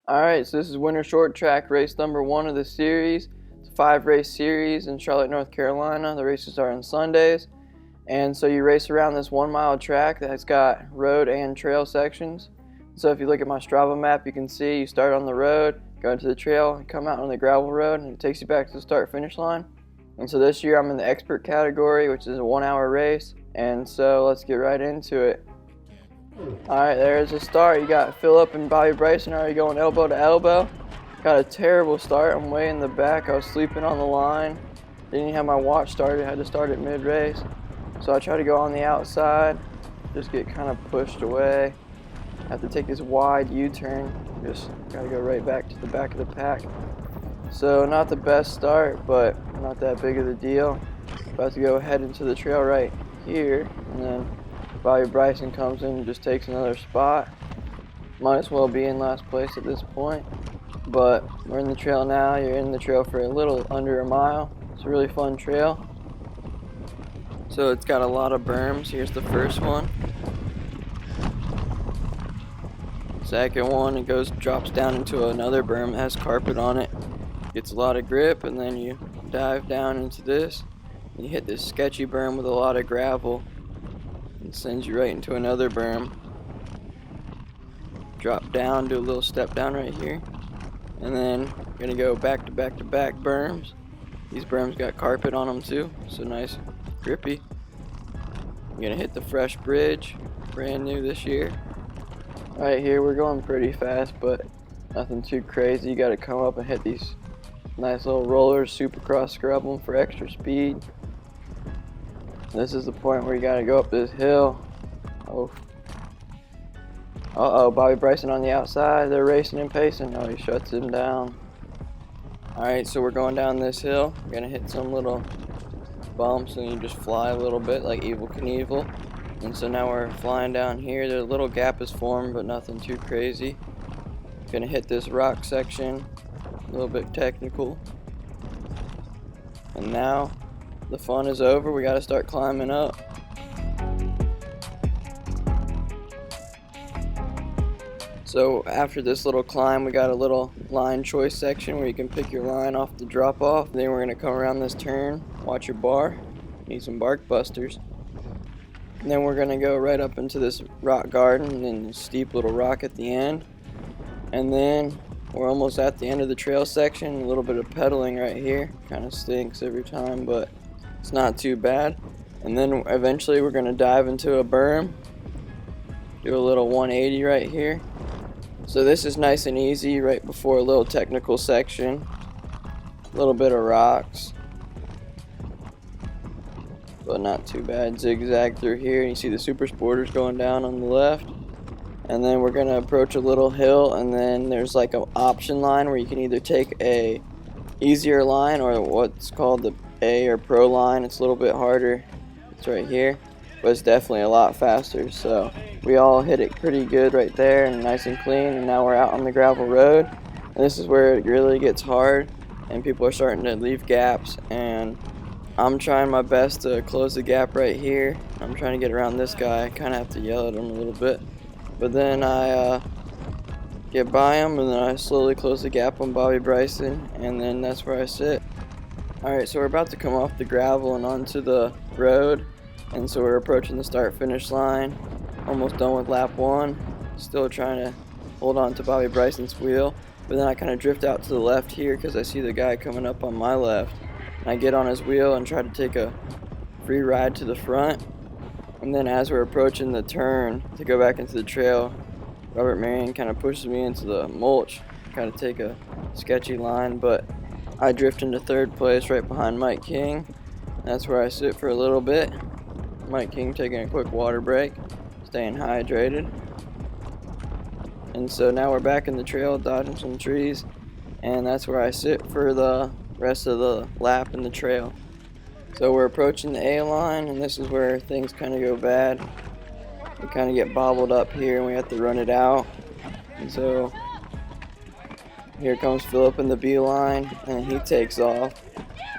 Alright, so this is winter short track race number 1 of the series. It's a 5-race series in Charlotte, North Carolina. The races are on Sundays. And so you race around this 1-mile track that's got road and trail sections. So if you look at my Strava map, you can see you start on the road, go into the trail, come out on the gravel road, and it takes you back to the start-finish line. And so this year I'm in the expert category, which is a 1-hour race. And so let's get right into it. Alright, there's a start. You got Phillip and Bobby Bryson already going elbow to elbow. Got a terrible start. I'm way in the back. I was sleeping on the line. Didn't even have my watch started. I had to start it mid-race. So I try to go on the outside. Just get kind of pushed away. I have to take this wide U-turn. Just got to go right back to the back of the pack. So not the best start, but not that big of a deal. About to go head into the trail right here. And then Bobby Bryson comes in and just takes another spot. Might as well be in last place at this point. But we're in the trail now. You're in the trail for a little under a mile. It's a really fun trail. So it's got a lot of berms. Here's the first one. Second one, it drops down into another berm that has carpet on it. Gets a lot of grip, and then you dive down into this. And you hit this sketchy berm with a lot of gravel. And sends you right into another berm. Drop down, do a little step down right here. And then you're gonna go back to back to back berms. These berms got carpet on them too, so nice, grippy. You're gonna hit the fresh bridge, brand new this year. Right here we're going pretty fast, but nothing too crazy. You gotta come up and hit these nice little rollers, supercross scrub them for extra speed. This is the point where you gotta go up this hill. Oh. Uh-oh, Bobby Bryson on the outside. They're racing and pacing. Oh, he shuts him down. Alright, so we're going down this hill. We're gonna hit some little bumps and you just fly a little bit like Evel Knievel. And so now we're flying down here. There's a little gap is formed, but nothing too crazy. Gonna hit this rock section. A little bit technical. And now the fun is over. We gotta start climbing up. So after this little climb, we got a little line choice section where you can pick your line off the drop off. Then we're gonna come around this turn, watch your bar, need some bark busters. And then we're gonna go right up into this rock garden and steep little rock at the end. And then we're almost at the end of the trail section. A little bit of pedaling right here. Kind of stinks every time, but it's not too bad. And then eventually we're gonna dive into a berm. Do a little 180 right here. So this is nice and easy right before a little technical section. A little bit of rocks, but not too bad. Zigzag through here. You see the super sporters going down on the left. And then we're gonna approach a little hill, and then there's like an option line where you can either take a easier line or what's called the A or Pro line. It's a little bit harder. It's right here, but it's definitely a lot faster. So we all hit it pretty good right there and nice and clean. And now we're out on the gravel road, and this is where it really gets hard, and people are starting to leave gaps. And I'm trying my best to close the gap right here. I'm trying to get around this guy. I kind of have to yell at him a little bit. But then I get by him, and then I slowly close the gap on Bobby Bryson, and then that's where I sit. Alright, so we're about to come off the gravel and onto the road, and so we're approaching the start-finish line. Almost done with lap 1. Still trying to hold on to Bobby Bryson's wheel, but then I kind of drift out to the left here because I see the guy coming up on my left. And I get on his wheel and try to take a free ride to the front. And then as we're approaching the turn to go back into the trail, Robert Marion kind of pushes me into the mulch, kind of take a sketchy line, but I drift into third place right behind Mike King. That's where I sit for a little bit. Mike King taking a quick water break, staying hydrated. And so now we're back in the trail, dodging some trees, and that's where I sit for the rest of the lap in the trail. So we're approaching the A line, and this is where things kind of go bad. We kind of get bobbled up here, and we have to run it out. And so here comes Phillip in the B line, and he takes off.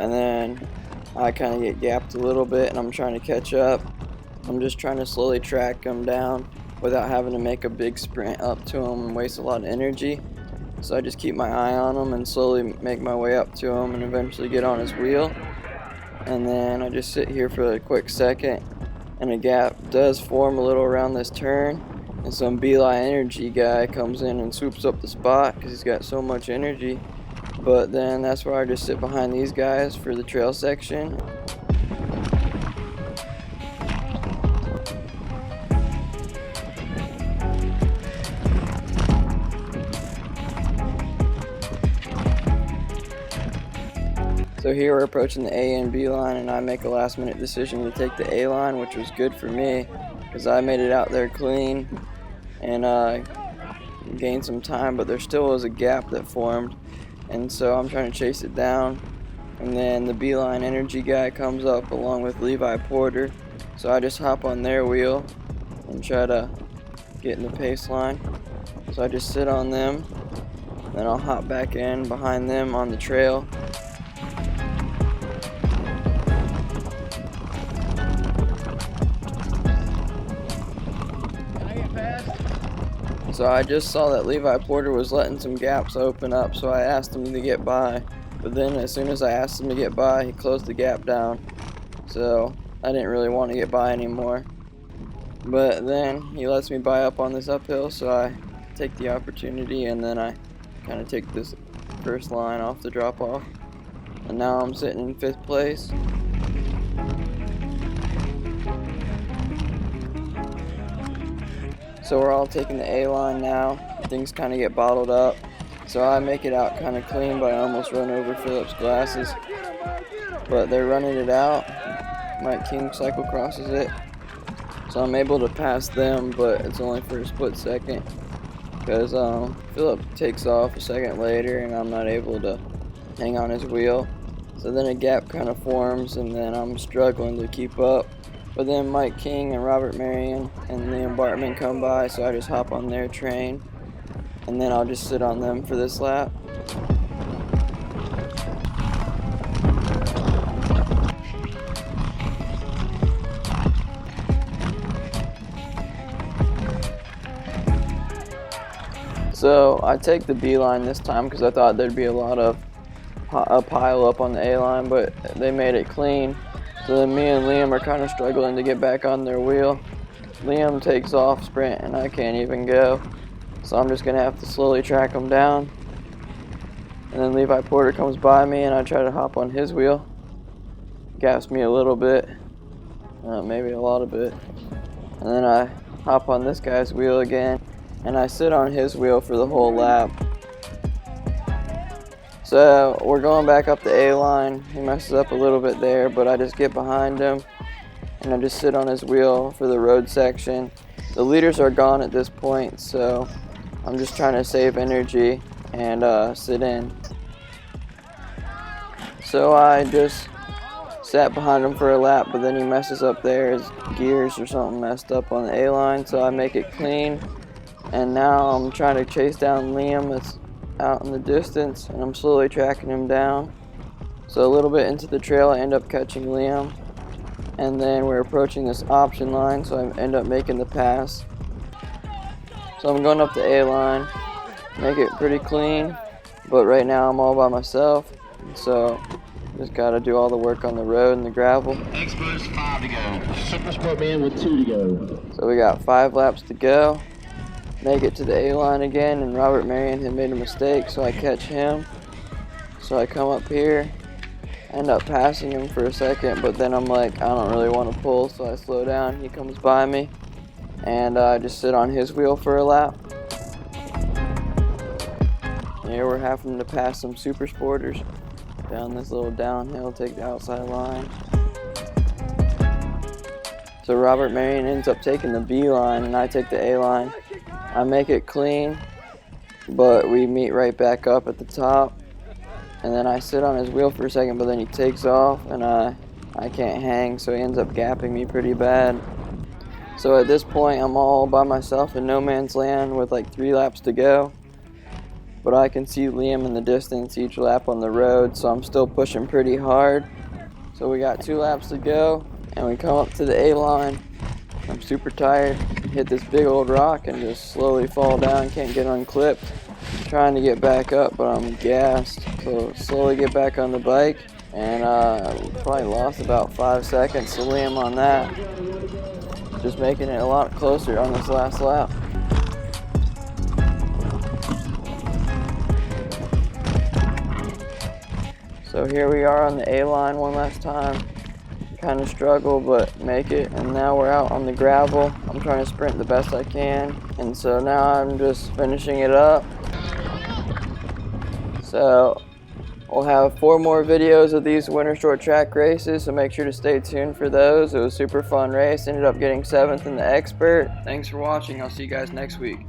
And then I kind of get gapped a little bit, and I'm trying to catch up. I'm just trying to slowly track him down without having to make a big sprint up to him and waste a lot of energy. So I just keep my eye on him and slowly make my way up to him and eventually get on his wheel. And then I just sit here for a quick second, and a gap does form a little around this turn, and some Beeline Energy guy comes in and swoops up the spot because he's got so much energy. But then that's where I just sit behind these guys for the trail section. So here we're approaching the A and B line, and I make a last minute decision to take the A line, which was good for me because I made it out there clean and gained some time, but there still was a gap that formed, and so I'm trying to chase it down. And then the Beeline Energy guy comes up along with Levi Porter, so I just hop on their wheel and try to get in the pace line. So I just sit on them, then I'll hop back in behind them on the trail. So I just saw that Levi Porter was letting some gaps open up, so I asked him to get by. But then as soon as I asked him to get by, he closed the gap down. So I didn't really want to get by anymore. But then he lets me by up on this uphill, so I take the opportunity, and then I kind of take this first line off the drop off. And now I'm sitting in 5th place. So we're all taking the A line now. Things kind of get bottled up. So I make it out kind of clean, but I almost run over Philip's glasses. But they're running it out. Mike King cycle crosses it. So I'm able to pass them, but it's only for a split second. Because Philip takes off a second later, and I'm not able to hang on his wheel. So then a gap kind of forms, and then I'm struggling to keep up. But then Mike King and Robert Marion and Liam Bartman come by, so I just hop on their train, and then I'll just sit on them for this lap. So I take the B line this time because I thought there'd be a lot of a pile up on the A line, but they made it clean. So then me and Liam are kind of struggling to get back on their wheel. Liam takes off sprint and I can't even go. So I'm just going to have to slowly track him down. And then Levi Porter comes by me and I try to hop on his wheel. Gaps me a little bit, maybe a lot of it. And then I hop on this guy's wheel again and I sit on his wheel for the whole lap. So we're going back up the A line. He messes up a little bit there, but I just get behind him and I just sit on his wheel for the road section. The leaders are gone at this point, so I'm just trying to save energy and sit in. So I just sat behind him for a lap, but then he messes up there. His gears or something messed up on the A line, so I make it clean. And now I'm trying to chase down Liam that's out in the distance, and I'm slowly tracking him down. So a little bit into the trail I end up catching Liam, and then we're approaching this option line, so I end up making the pass. So I'm going up the A line, make it pretty clean, but right now I'm all by myself, so just gotta do all the work on the road and the gravel. Experts 5 to go. Super Sport Man with 2 to go. So we got 5 laps to go. Make it to the A line again, and Robert Marion had made a mistake, so I catch him. So I come up here, end up passing him for a second, but then I'm like, I don't really want to pull, so I slow down. He comes by me, and I just sit on his wheel for a lap. Here we're having to pass some super sporters down this little downhill, take the outside line. So Robert Marion ends up taking the B line, and I take the A line. I make it clean, but we meet right back up at the top, and then I sit on his wheel for a second, but then he takes off, and I can't hang, so he ends up gapping me pretty bad. So at this point, I'm all by myself in no man's land with like 3 laps to go, but I can see Liam in the distance each lap on the road, so I'm still pushing pretty hard. So we got 2 laps to go, and we come up to the A line. I'm super tired, hit this big old rock and just slowly fall down, can't get unclipped. trying to get back up, but I'm gassed. So slowly get back on the bike, and probably lost about 5 seconds to Liam on that. Just making it a lot closer on this last lap. So here we are on the A line one last time. Kind of struggle, but make it. And now we're out on the gravel. I'm trying to sprint the best I can. And so now I'm just finishing it up. So we'll have 4 more videos of these winter short track races, so make sure to stay tuned for those. It was a super fun race. Ended up getting 7th in the expert. Thanks for watching. I'll see you guys next week.